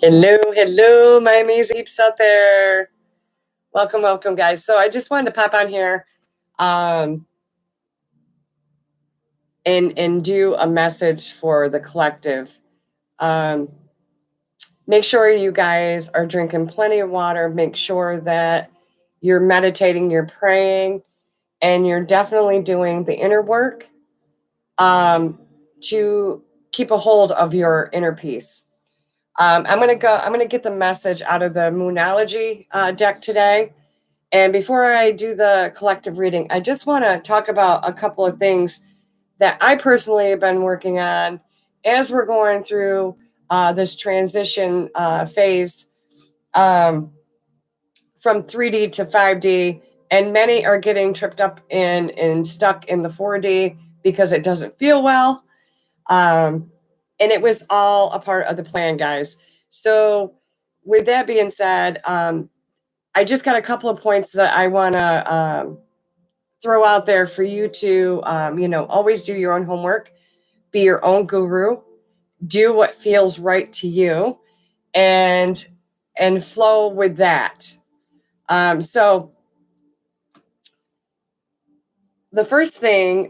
Hello, hello, my amazing peeps out there. Welcome, guys. So I just wanted to pop on here um, and do a message for the collective. Um, make sure you guys are drinking plenty of water. Make sure that you're meditating, you're praying, and you're definitely doing the inner work to keep a hold of your inner peace. I'm gonna get the message out of the Moonology deck today. And before I do the collective reading, I just want to talk about a couple of things that I personally have been working on as we're going through this transition phase from 3D to 5D. And many are getting tripped up and stuck in the 4D because it doesn't feel well. And it was all a part of the plan, guys. So, with that being said, I just got a couple of points that I want to throw out there for you to, always do your own homework, be your own guru, do what feels right to you, and flow with that. So the first thing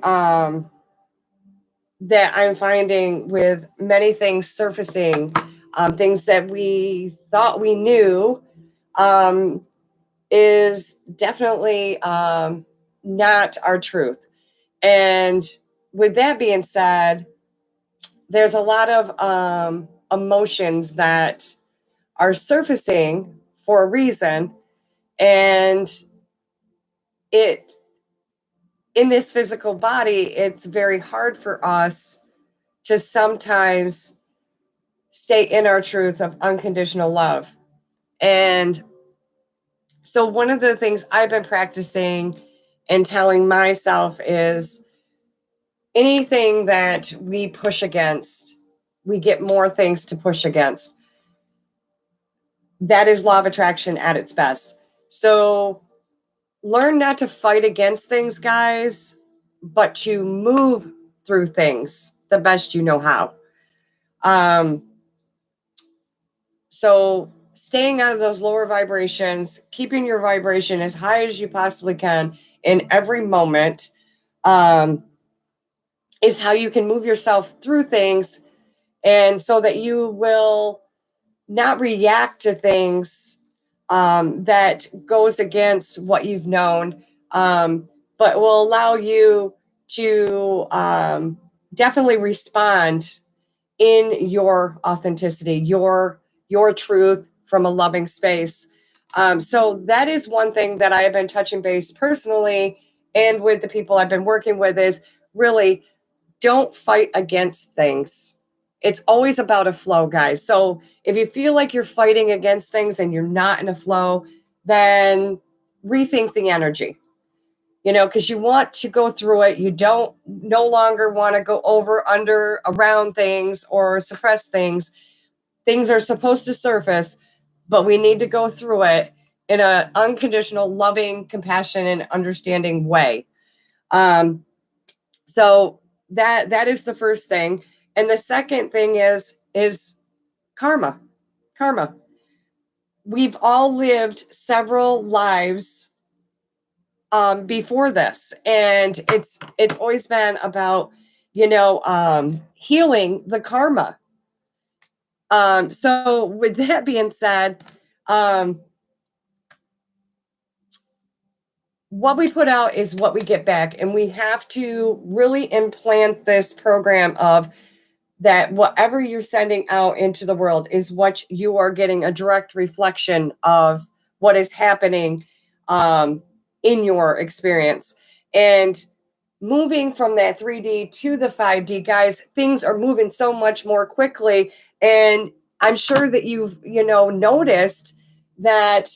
that I'm finding with many things surfacing, things that we thought we knew, is definitely not our truth. And with that being said, there's a lot of emotions that are surfacing for a reason. And it, in this physical body, it's very hard for us to sometimes stay in our truth of unconditional love. And so, one of the things I've been practicing and telling myself is anything that we push against, we get more things to push against. That is law of attraction at its best. So learn not to fight against things, guys, but to move through things the best you know how. So staying out of those lower vibrations, keeping your vibration as high as you possibly can in every moment, is how you can move yourself through things, and so that you will not react to things that goes against what you've known, but will allow you to definitely respond in your authenticity, your truth from a loving space. So that is one thing that I have been touching base personally and with the people I've been working with is really don't fight against things. It's always about a flow, guys. So if you feel like you're fighting against things and you're not in a flow, then rethink the energy. Because you want to go through it. You don't no longer want to go over, under, around things or suppress things. Things are supposed to surface, but we need to go through it in an unconditional, loving, compassionate, and understanding way. So that is the first thing. And the second thing is karma. Karma. We've all lived several lives before this, and it's always been about healing the karma. So with that being said, what we put out is what we get back, and we have to really implant this program of that whatever you're sending out into the world is what you are getting, a direct reflection of what is happening in your experience. And moving from that 3D to the 5D, guys, things are moving so much more quickly. And I'm sure that you've, noticed that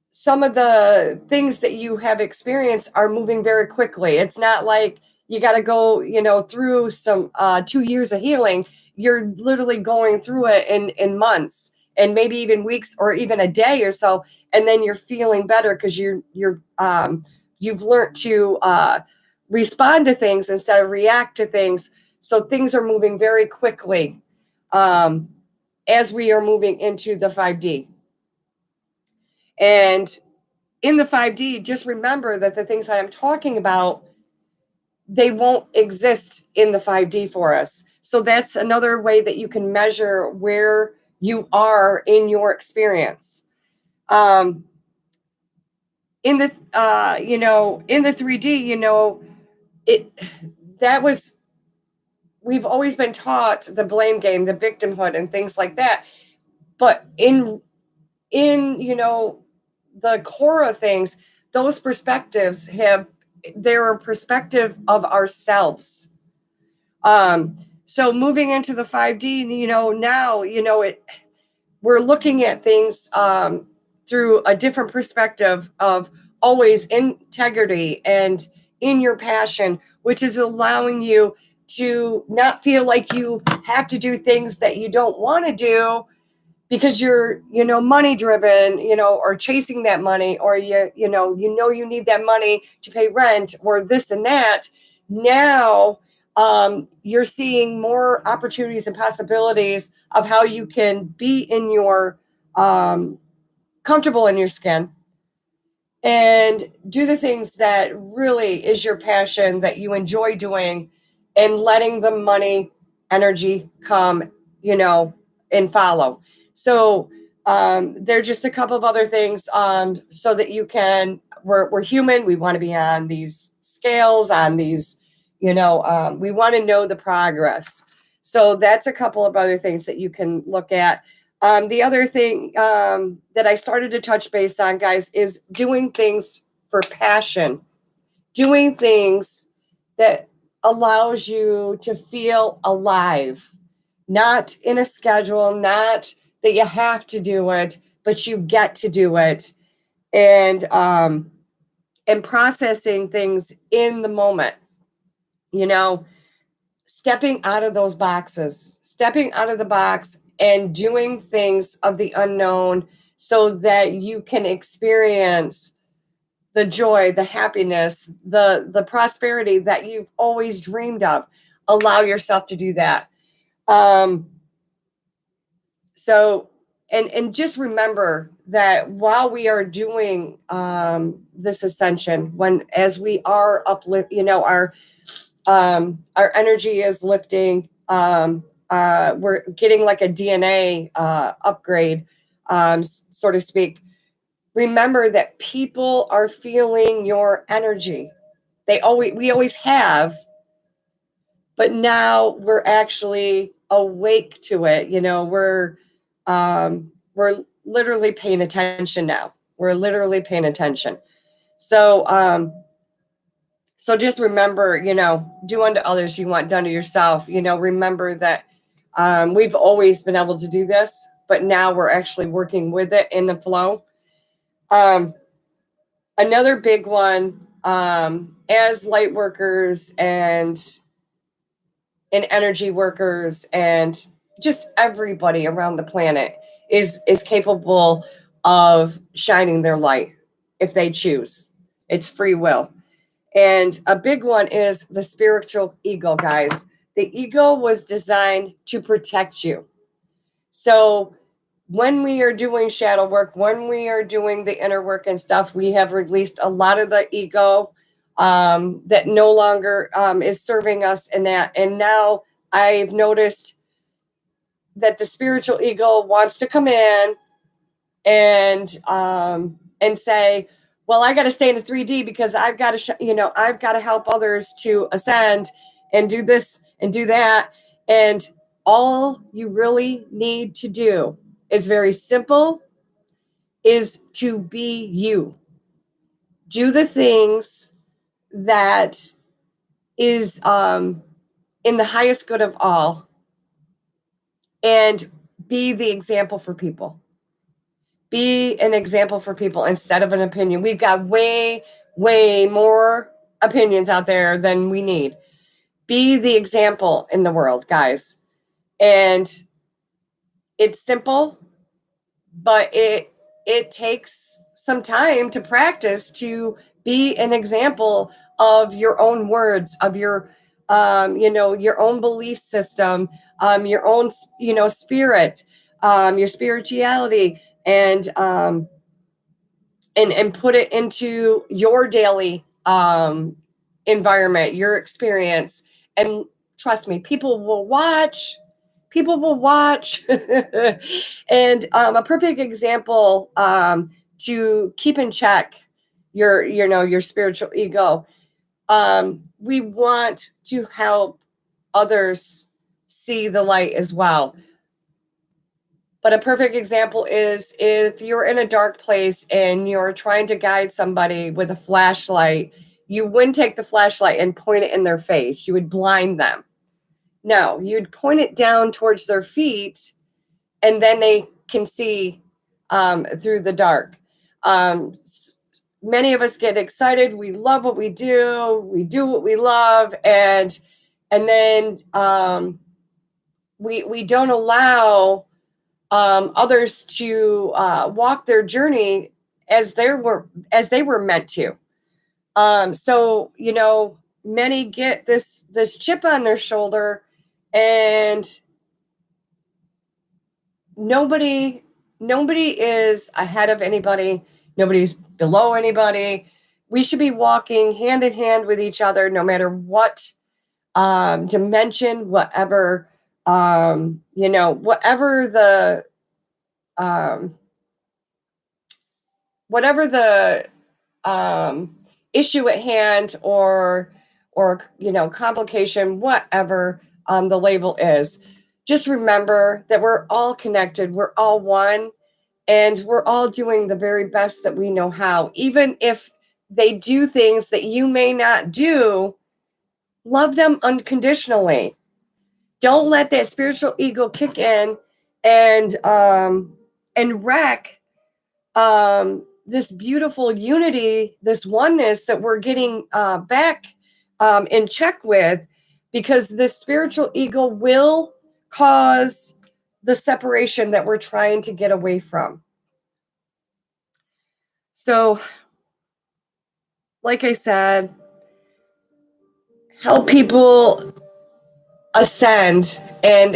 some of the things that you have experienced are moving very quickly. It's not like you got to go, through some 2 years of healing. You're literally going through it in months and maybe even weeks or even a day or so, and then you're feeling better because you've learned to respond to things instead of react to things. So things are moving very quickly. as we are moving into the 5D. And in the 5D, just remember that the things that I'm talking about, they won't exist in the 5D for us. So that's another way that you can measure where you are in your experience. In the in the 3D, we've always been taught the blame game, the victimhood, and things like that. But in the core of things, those perspectives they're a perspective of ourselves. So moving into the 5D, now, we're looking at things through a different perspective of always integrity and in your passion, which is allowing you to not feel like you have to do things that you don't want to do because you're money driven, or chasing that money, or you need that money to pay rent or this and that. Now you're seeing more opportunities and possibilities of how you can be in your comfortable in your skin and do the things that really is your passion that you enjoy doing, and letting the money energy come, and follow. So there are just a couple of other things so that you can, we're human. We want to be on these scales, on these, we want to know the progress. So that's a couple of other things that you can look at. The other thing that I started to touch base on, guys, is doing things for passion, doing things that allows you to feel alive, not in a schedule, not that you have to do it, but you get to do it, and processing things in the moment, stepping out of those boxes, stepping out of the box and doing things of the unknown so that you can experience the joy, the happiness, the prosperity that you've always dreamed of. Allow yourself to do that. So, and just remember that while we are doing this ascension, as we are uplift, our energy is lifting. We're getting like a DNA upgrade, so to speak. Remember that people are feeling your energy. We always have, but now we're actually awake to it. We're literally paying attention now. We're literally paying attention. So so just remember, do unto others you want done to yourself. Remember that we've always been able to do this, but now we're actually working with it in the flow. Another big one, as light workers and energy workers and just everybody around the planet is capable of shining their light if they choose. It's free will. And a big one is the spiritual ego, guys. The ego was designed to protect you. So when we are doing shadow work, when we are doing the inner work and stuff, we have released a lot of the ego that no longer is serving us in that. And now I've noticed that the spiritual ego wants to come in and say, well, I got to stay in the 3D because I've got to, I've got to help others to ascend and do this and do that. And all you really need to do is very simple, is to be you. Do the things that is in the highest good of all, and be the example for people. Be an example for people instead of an opinion. We've got way, way more opinions out there than we need. Be the example in the world, guys. And it's simple, but it takes some time to practice to be an example of your own words, of your your own belief system, your own spirit, your spirituality, and put it into your daily environment, your experience. And trust me, people will watch. People will watch. And a perfect example to keep in check your spiritual ego. We want to help others see the light as well. But a perfect example is if you're in a dark place and you're trying to guide somebody with a flashlight, you wouldn't take the flashlight and point it in their face. You would blind them. No, you'd point it down towards their feet, and then they can see through the dark. Many of us get excited. We love what we do. We do what we love, and then we don't allow others to walk their journey as they were meant to. So many get this chip on their shoulder, and nobody is ahead of anybody. Nobody's below anybody. We should be walking hand in hand with each other, no matter what dimension, whatever whatever the issue at hand, or complication, whatever the label is. Just remember that we're all connected, we're all one, and we're all doing the very best that we know how. Even if they do things that you may not do, love them unconditionally. Don't let that spiritual ego kick in and wreck this beautiful unity, this oneness that we're getting back in check with, because this spiritual ego will cause the separation that we're trying to get away from. So, like I said, help people ascend and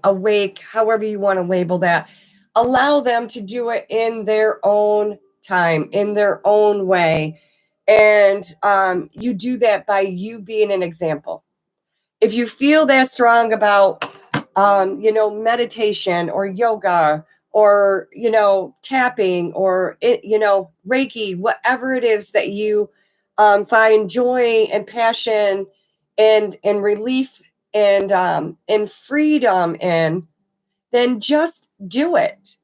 awake, however you want to label that. Allow them to do it in their own time, in their own way. And you do that by you being an example. If you feel that strong about meditation or yoga, or tapping, or Reiki, whatever it is that you find joy and passion and relief and freedom in, then just do it.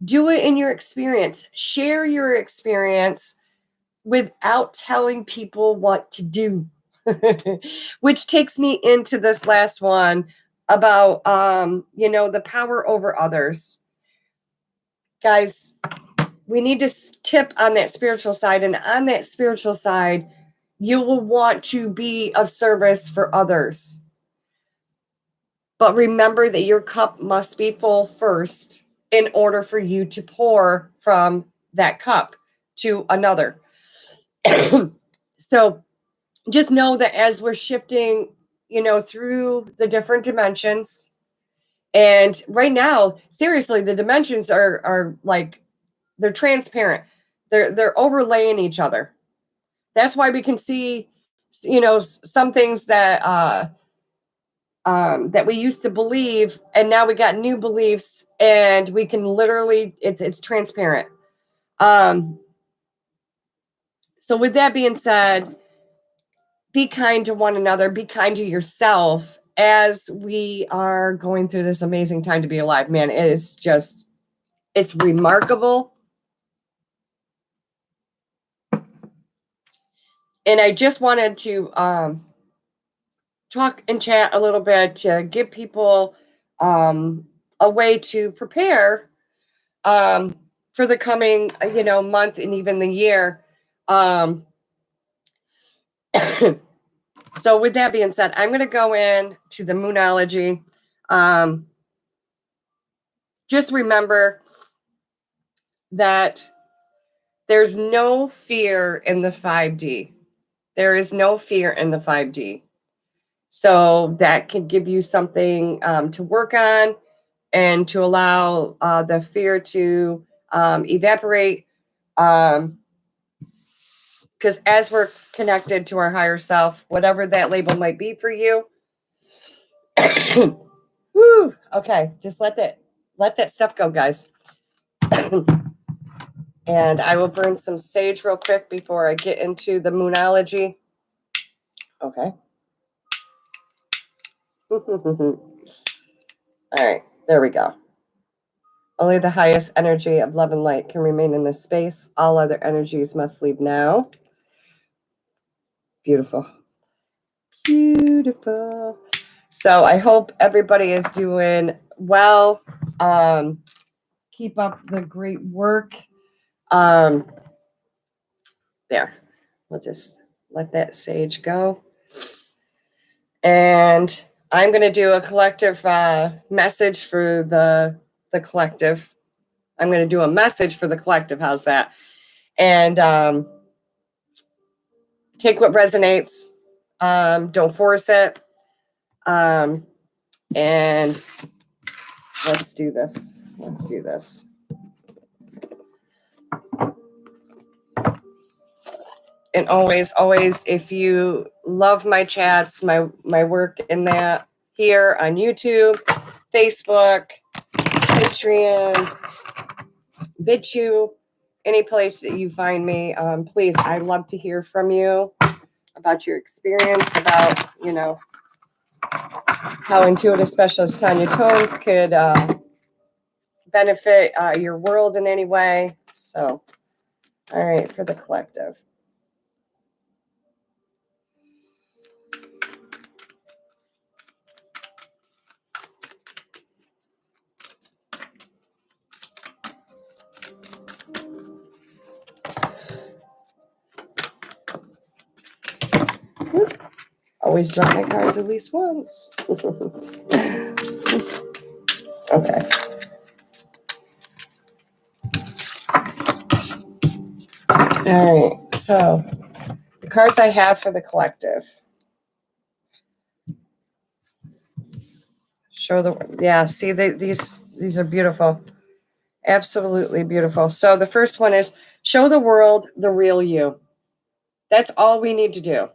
Do it in your experience. Share your experience without telling people what to do. Which takes me into this last one about the power over others. Guys, we need to tip on that spiritual side, and on that spiritual side, you will want to be of service for others. But remember that your cup must be full first in order for you to pour from that cup to another. So just know that as we're shifting, through the different dimensions, and right now, seriously, the dimensions are like, they're transparent. They're overlaying each other. That's why we can see, some things that that we used to believe, and now we got new beliefs, and we can literally, it's transparent. So with that being said, be kind to one another, be kind to yourself as we are going through this amazing time to be alive. Man, it's remarkable. And I just wanted to talk and chat a little bit to give people a way to prepare for the coming, month and even the year. So with that being said, I'm going to go in to the Moonology. Just remember that there's no fear in the 5D. There is no fear in the 5D. So that can give you something to work on. and to allow the fear to evaporate. Because as we're connected to our higher self, whatever that label might be for you, whew, okay, just let that stuff go, guys. And I will burn some sage real quick before I get into the moonology. Okay. All right, there we go. Only the highest energy of love and light can remain in this space. All other energies must leave now. Beautiful. Beautiful. So I hope everybody is doing well. Keep up the great work. There. We'll just let that sage go. And I'm going to do a collective message for the collective. I'm going to do a message for the collective. How's that? And take what resonates. Don't force it. And let's do this. Let's do this. And always, if you love my chats, my work in that here on YouTube, Facebook, Patreon, BitChute, any place that you find me, please, I'd love to hear from you about your experience, about, how intuitive specialist Tanya Tones could benefit your world in any way. So, all right, for the collective. Always draw my cards at least once. Okay. All right. So the cards I have for the collective. See, these are beautiful. Absolutely beautiful. So the first one is show the world the real you. That's all we need to do.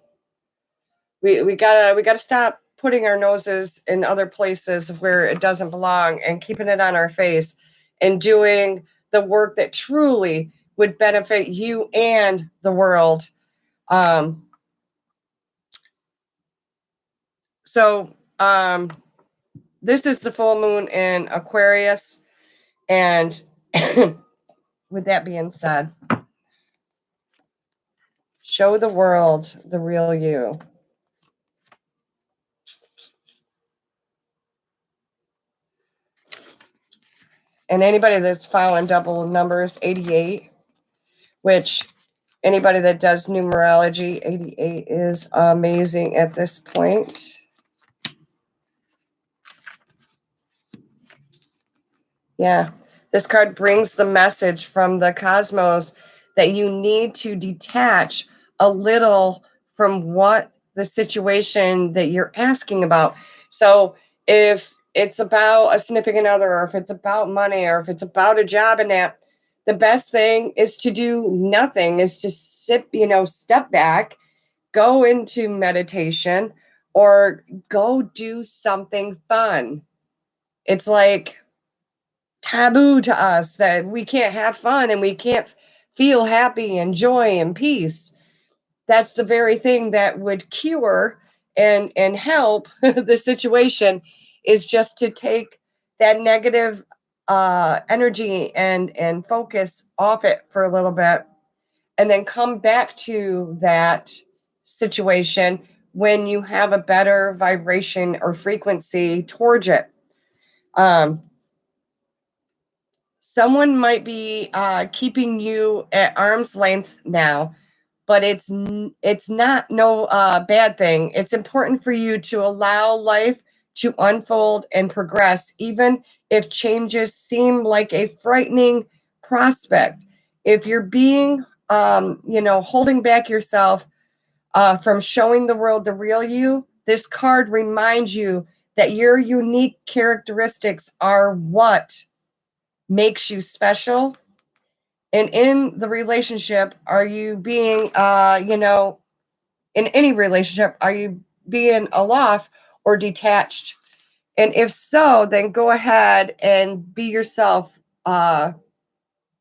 We gotta stop putting our noses in other places where it doesn't belong and keeping it on our face and doing the work that truly would benefit you and the world. This is the full moon in Aquarius, and with that being said, show the world the real you. And anybody that's following double numbers, 88, which anybody that does numerology, 88 is amazing at this point. Yeah, this card brings the message from the cosmos that you need to detach a little from what the situation that you're asking about. So if it's about a significant other, or if it's about money, or if it's about a job and that, the best thing is to do nothing, is to sit, step back, go into meditation, or go do something fun. It's like taboo to us that we can't have fun and we can't feel happy and joy and peace. That's the very thing that would cure and help the situation, is just to take that negative energy and focus off it for a little bit, and then come back to that situation when you have a better vibration or frequency towards it. Someone might be keeping you at arm's length now, but it's not no bad thing. It's important for you to allow life to unfold and progress, even if changes seem like a frightening prospect. If you're being, holding back yourself from showing the world the real you, this card reminds you that your unique characteristics are what makes you special. And in the relationship, are you being, in any relationship, are you being aloft or detached? And if so, then go ahead and be yourself in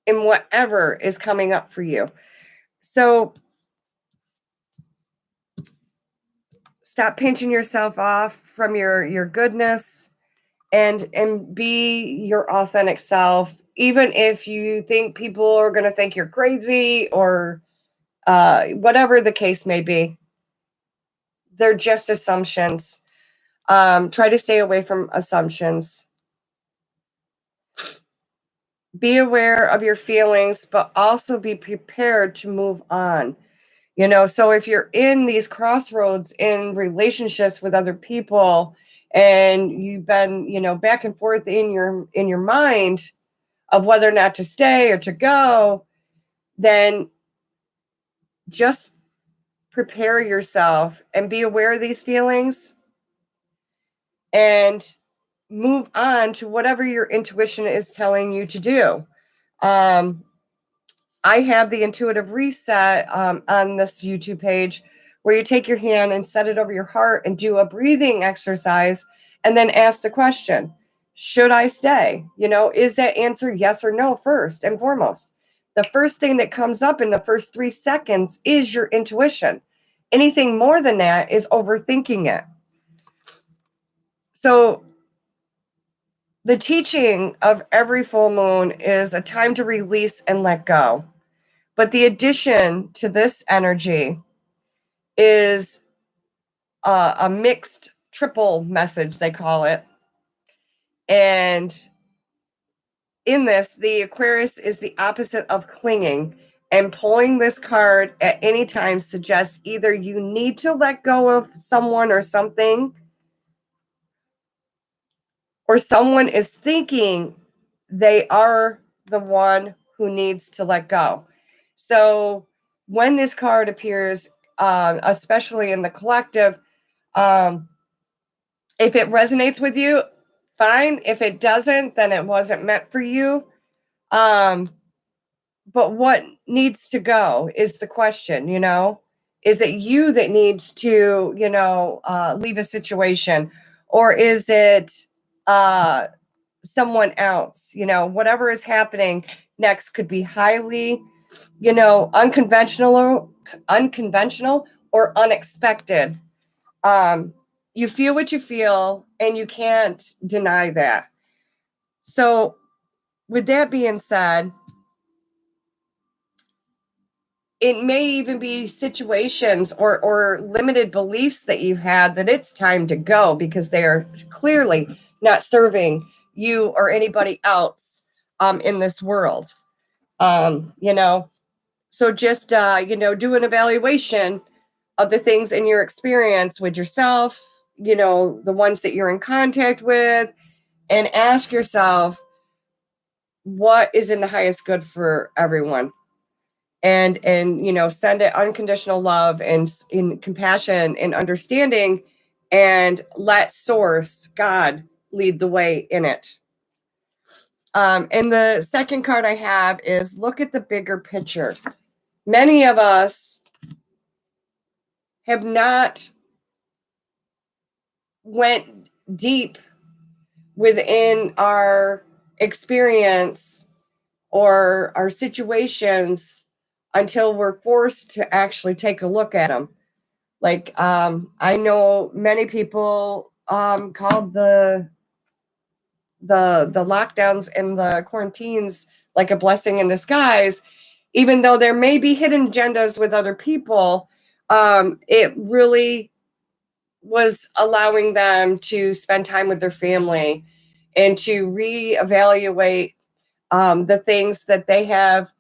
whatever is coming up for you. So stop pinching yourself off from your goodness, and be your authentic self, even if you think people are going to think you're crazy or whatever the case may be. They're just assumptions. Try to stay away from assumptions. Be aware of your feelings, but also be prepared to move on. So if you're in these crossroads in relationships with other people, and you've been, back and forth in your mind of whether or not to stay or to go, then just prepare yourself and be aware of these feelings and move on to whatever your intuition is telling you to do. I have the intuitive reset on this YouTube page, where you take your hand and set it over your heart and do a breathing exercise, and then ask the question, should I stay? Is that answer yes or no first and foremost? The first thing that comes up in the first 3 seconds is your intuition. Anything more than that is overthinking it. So the teaching of every full moon is a time to release and let go. But the addition to this energy is a mixed triple message, they call it. And in this, the Aquarius is the opposite of clinging. And pulling this card at any time suggests either you need to let go of someone or something, or someone is thinking they are the one who needs to let go. So when this card appears, especially in the collective, if it resonates with you, fine. If it doesn't, then it wasn't meant for you. But what needs to go is the question, Is it you that needs to, leave a situation? Or is it someone else? Whatever is happening next could be highly, unconventional or unexpected. You feel what you feel, and you can't deny that. So with that being said, it may even be situations or limited beliefs that you've had that it's time to go, because they're clearly not serving you or anybody else in this world. So just, do an evaluation of the things in your experience with yourself, the ones that you're in contact with, and ask yourself, what is in the highest good for everyone? And send it unconditional love and in compassion and understanding, and let source, God, lead the way in it. And the second card I have is look at the bigger picture. Many of us have not went deep within our experience or our situations until we're forced to actually take a look at them. Like, I know many people called the lockdowns and the quarantines like a blessing in disguise, even though there may be hidden agendas with other people. It really was allowing them to spend time with their family and to reevaluate the things that they have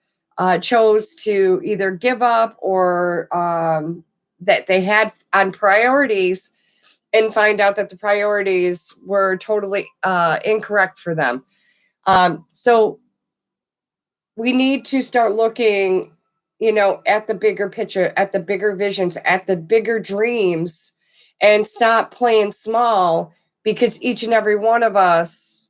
chose to either give up or that they had on priorities, and find out that the priorities were totally incorrect for them. So we need to start looking, at the bigger picture, at the bigger visions, at the bigger dreams, and stop playing small because each and every one of us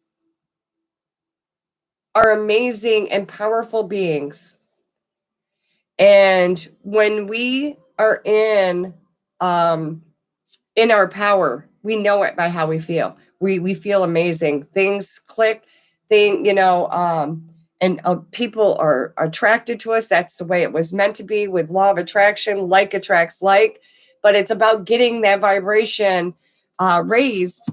are amazing and powerful beings. And when we are in our power, we know it by how we feel. We feel amazing. Things click, and people are attracted to us. That's the way it was meant to be with law of attraction. Like attracts like, but it's about getting that vibration raised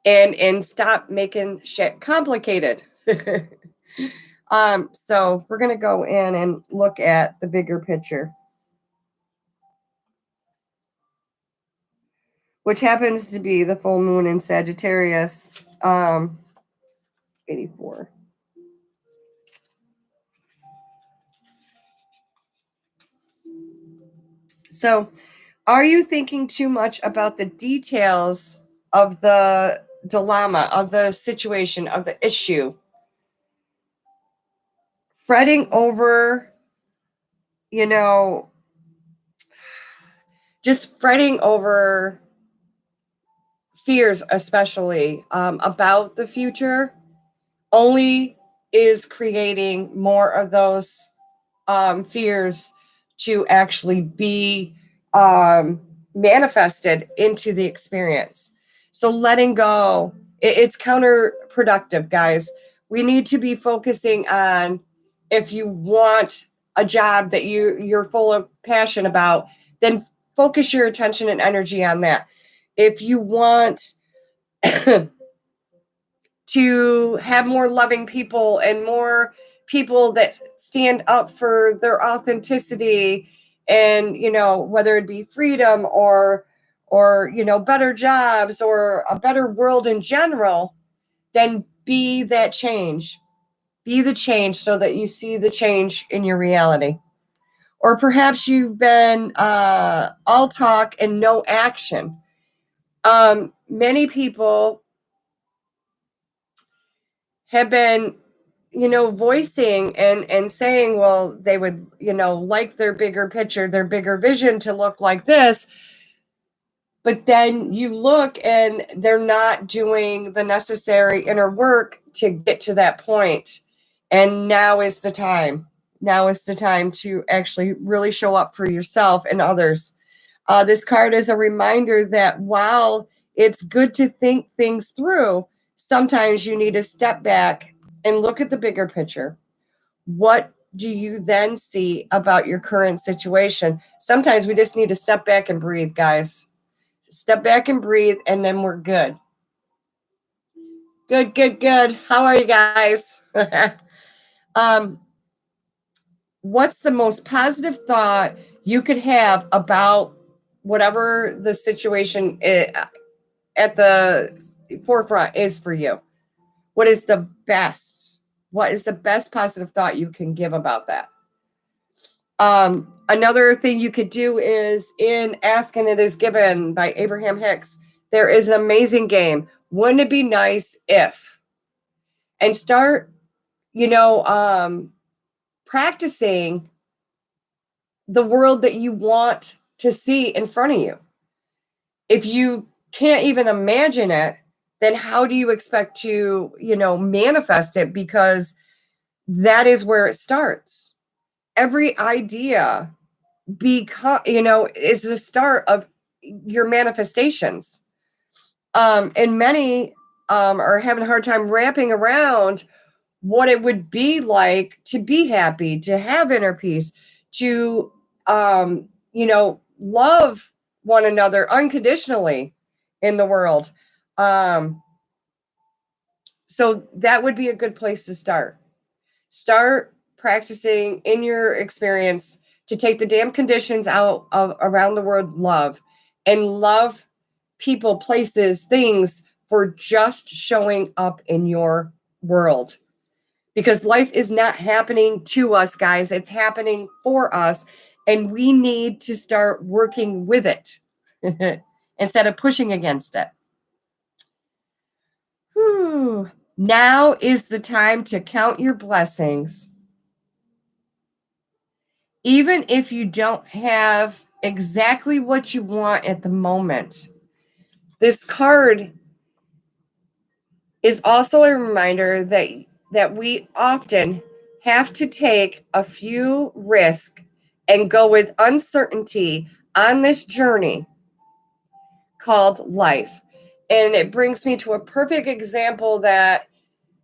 and stop making shit complicated. So we're gonna go in and look at the bigger picture, which happens to be the full moon in Sagittarius, 84. So, are you thinking too much about the details of the dilemma, of the situation, of the issue? Fretting over, just fretting over fears, especially about the future, only is creating more of those fears to actually be manifested into the experience. So letting go, it's counterproductive, guys. We need to be focusing on, if you want a job that you're full of passion about, then focus your attention and energy on that. If you want to have more loving people and more people that stand up for their authenticity, and whether it be freedom or better jobs or a better world in general, then be that change. Be the change so that you see the change in your reality. Or perhaps you've been all talk and no action. Many people have been voicing and saying, well, they would like their bigger picture, their bigger vision to look like this, but then you look and they're not doing the necessary inner work to get to that point. And now is the time to actually really show up for yourself and others. This card is a reminder that while it's good to think things through, sometimes you need to step back and look at the bigger picture. What do you then see about your current situation? Sometimes we just need to step back and breathe, guys. Step back and breathe, and then we're good. Good. How are you guys? What's the most positive thought you could have about whatever the situation at the forefront is for you? What is the best positive thought you can give about that? Another thing you could do is in Ask and It Is Given by Abraham Hicks. There is an amazing game. Wouldn't it be nice if? And start, practicing the world that you want to see in front of you. If you can't even imagine it, then how do you expect to, manifest it? Because that is where it starts. Every idea is the start of your manifestations. And many are having a hard time wrapping around what it would be like to be happy, to have inner peace, to love one another unconditionally in the world. So that would be a good place to start. Start practicing in your experience to take the damn conditions out of around the word love, and love people, places, things for just showing up in your world. Because life is not happening to us, guys. It's happening for us. And we need to start working with it instead of pushing against it. Whew. Now is the time to count your blessings. Even if you don't have exactly what you want at the moment, This card is also a reminder that we often have to take a few risks and go with uncertainty on this journey called life. And it brings me to a perfect example that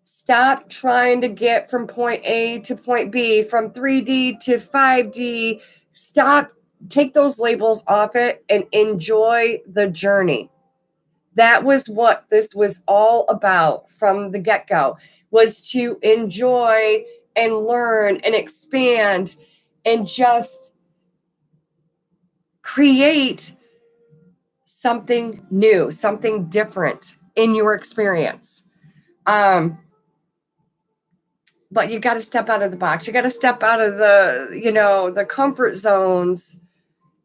stop trying to get from point A to point B, from 3D to 5D. Stop, take those labels off it and enjoy the journey. That was what this was all about from the get-go, was to enjoy and learn and expand and just create something new, something different in your experience. But you got to step out of the box. You got to step out of the comfort zones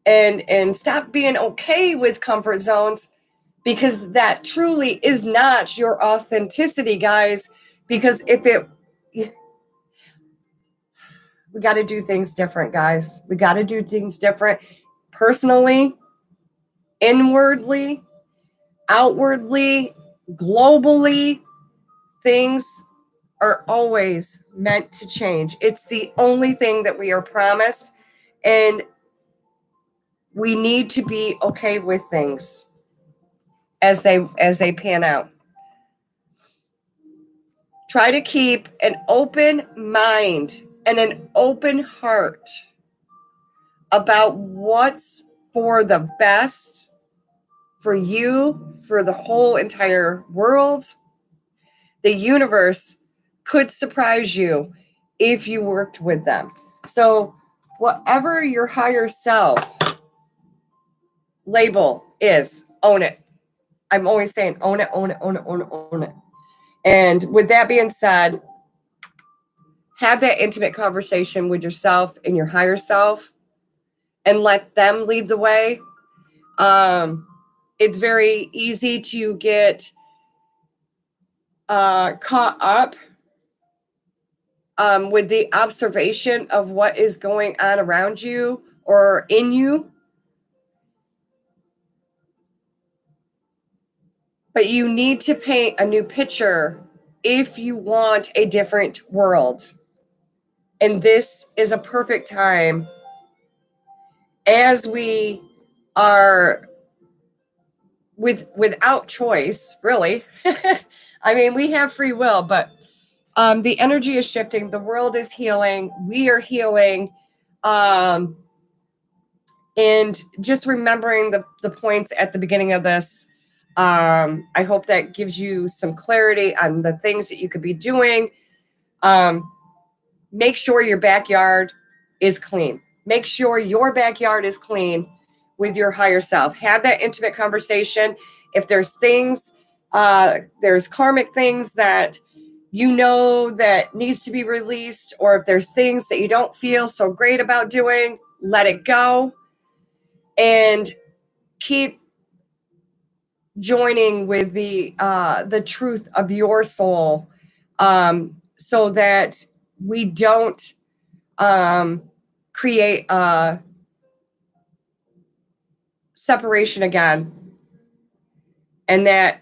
and stop being okay with comfort zones, because that truly is not your authenticity, guys. Because we got to do things different, guys. We got to do things different personally, inwardly, outwardly, globally. Things are always meant to change. It's the only thing that we are promised, and we need to be okay with things as they pan out. Try to keep an open mind and an open heart about what's for the best for you, for the whole entire world. The universe could surprise you if you worked with them. So whatever your higher self label is, own it. I'm always saying own it, own it, own it, own it, own it. And with that being said, have that intimate conversation with yourself and your higher self and let them lead the way. It's very easy to get caught up with the observation of what is going on around you or in you. But you need to paint a new picture if you want a different world. And this is a perfect time, as we are without choice, really. I mean, we have free will, but the energy is shifting. The world is healing. We are healing. And just remembering the points at the beginning of this, I hope that gives you some clarity on the things that you could be doing. Make sure your backyard is clean. Make sure your backyard is clean with your higher self. Have that intimate conversation. If there's things, there's karmic things that you know that needs to be released, or if there's things that you don't feel so great about doing, let it go and keep joining with the truth of your soul, so that we don't create a separation again, and that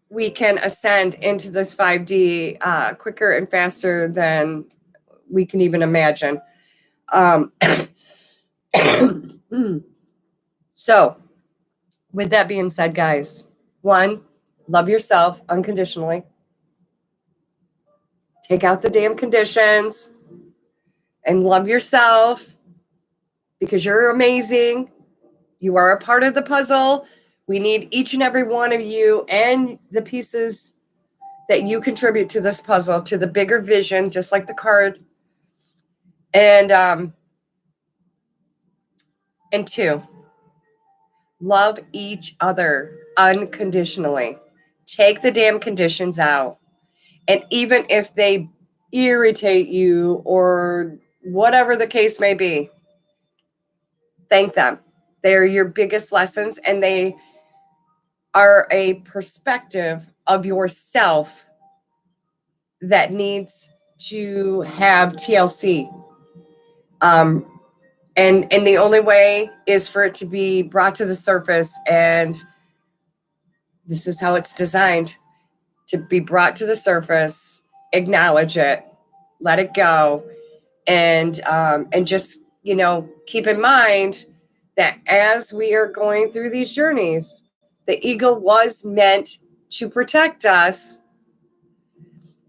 we can ascend into this 5D quicker and faster than we can even imagine. So with that being said, guys, 1, love yourself unconditionally. Take out the damn conditions and love yourself, because you're amazing. You are a part of the puzzle. We need each and every one of you and the pieces that you contribute to this puzzle, to the bigger vision, just like the card. And 2, love each other unconditionally. Take the damn conditions out. And even if they irritate you or whatever the case may be, thank them. They're your biggest lessons, and they are a perspective of yourself that needs to have TLC. And the only way is for it to be brought to the surface and This is how it's designed to be brought to the surface, acknowledge it, let it go, and just, keep in mind that as we are going through these journeys, the ego was meant to protect us.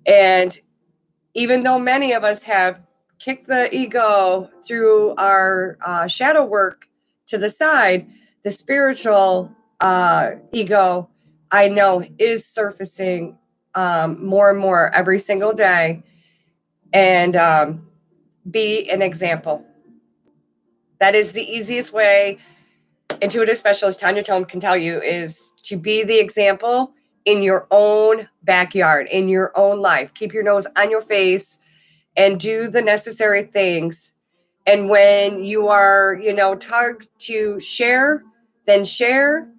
And even though many of us have kicked the ego through our shadow work to the side, the spiritual ego, I know, is surfacing more and more every single day. And be an example. That is the easiest way. Intuitive specialist Tanya Tome can tell you, is to be the example in your own backyard, in your own life. Keep your nose on your face and do the necessary things. And when you are, tagged to share, then share.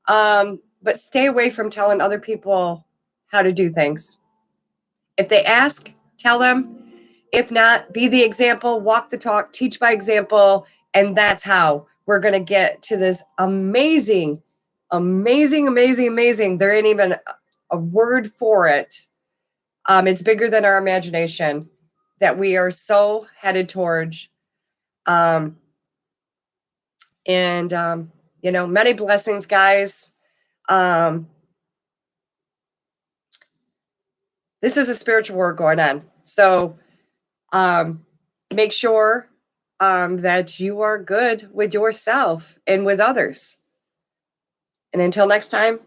But stay away from telling other people how to do things. If they ask, tell them. If not, be the example, walk the talk, teach by example. And that's how we're going to get to this amazing, amazing, amazing, amazing. There ain't even a word for it. It's bigger than our imagination that we are so headed towards. Many blessings, guys. This is a spiritual war going on. So make sure that you are good with yourself and with others. And until next time,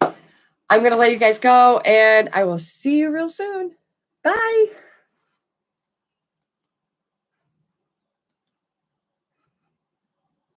I'm going to let you guys go, and I will see you real soon. Bye.